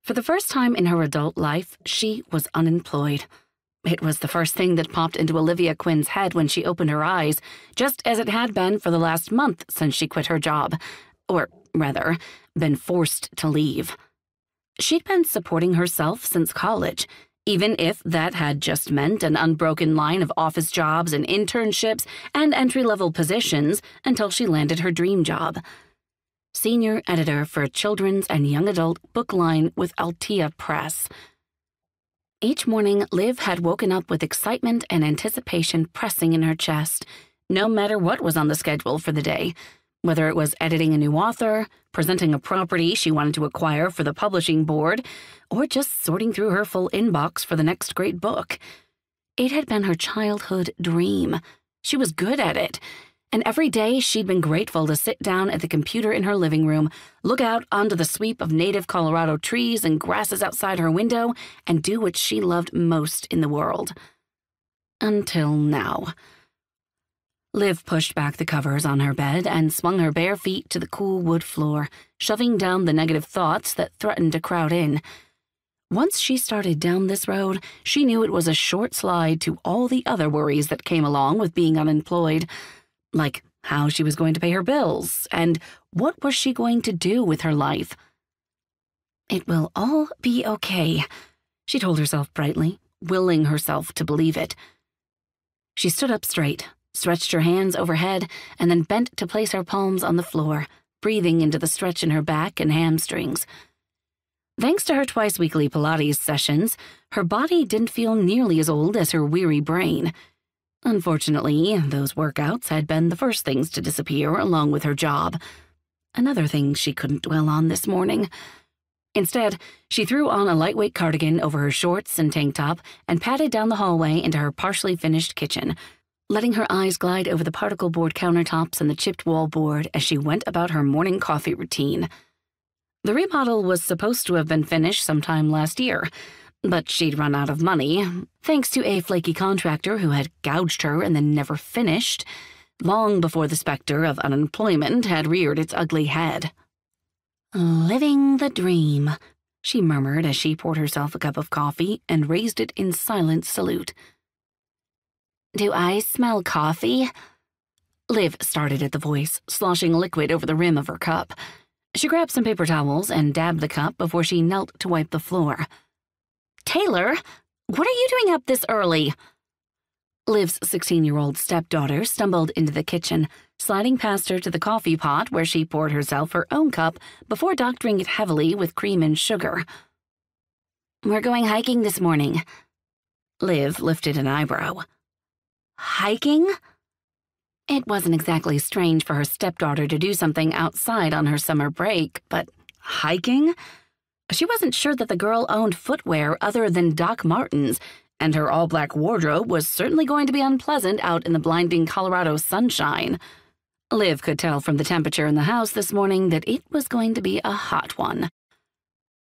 For the first time in her adult life, she was unemployed. It was the first thing that popped into Olivia Quinn's head when she opened her eyes, just as it had been for the last month since she quit her job. Or, rather, been forced to leave. She'd been supporting herself since college, even if that had just meant an unbroken line of office jobs and internships and entry-level positions until she landed her dream job. Senior editor for a children's and young adult book line with Altea Press. Each morning, Liv had woken up with excitement and anticipation pressing in her chest, no matter what was on the schedule for the day, whether it was editing a new author, presenting a property she wanted to acquire for the publishing board, or just sorting through her full inbox for the next great book. It had been her childhood dream. She was good at it, and every day she'd been grateful to sit down at the computer in her living room, look out onto the sweep of native Colorado trees and grasses outside her window, and do what she loved most in the world. Until now. Liv pushed back the covers on her bed and swung her bare feet to the cool wood floor, shoving down the negative thoughts that threatened to crowd in. Once she started down this road, she knew it was a short slide to all the other worries that came along with being unemployed, like how she was going to pay her bills and what was she going to do with her life. It will all be okay, she told herself brightly, willing herself to believe it. She stood up straight, stretched her hands overhead, and then bent to place her palms on the floor, breathing into the stretch in her back and hamstrings. Thanks to her twice-weekly Pilates sessions, her body didn't feel nearly as old as her weary brain. Unfortunately, those workouts had been the first things to disappear along with her job. Another thing she couldn't dwell on this morning. Instead, she threw on a lightweight cardigan over her shorts and tank top and padded down the hallway into her partially finished kitchen, letting her eyes glide over the particle board countertops and the chipped wallboard as she went about her morning coffee routine. The remodel was supposed to have been finished sometime last year, but she'd run out of money, thanks to a flaky contractor who had gouged her and then never finished, long before the specter of unemployment had reared its ugly head. "Living the dream," she murmured as she poured herself a cup of coffee and raised it in silent salute. "Do I smell coffee?" Liv started at the voice, sloshing liquid over the rim of her cup. She grabbed some paper towels and dabbed the cup before she knelt to wipe the floor. "Taylor, what are you doing up this early?" Liv's 16-year-old stepdaughter stumbled into the kitchen, sliding past her to the coffee pot where she poured herself her own cup before doctoring it heavily with cream and sugar. "We're going hiking this morning." Liv lifted an eyebrow. "Hiking?" It wasn't exactly strange for her stepdaughter to do something outside on her summer break, but hiking? She wasn't sure that the girl owned footwear other than Doc Martens, and her all-black wardrobe was certainly going to be unpleasant out in the blinding Colorado sunshine. Liv could tell from the temperature in the house this morning that it was going to be a hot one.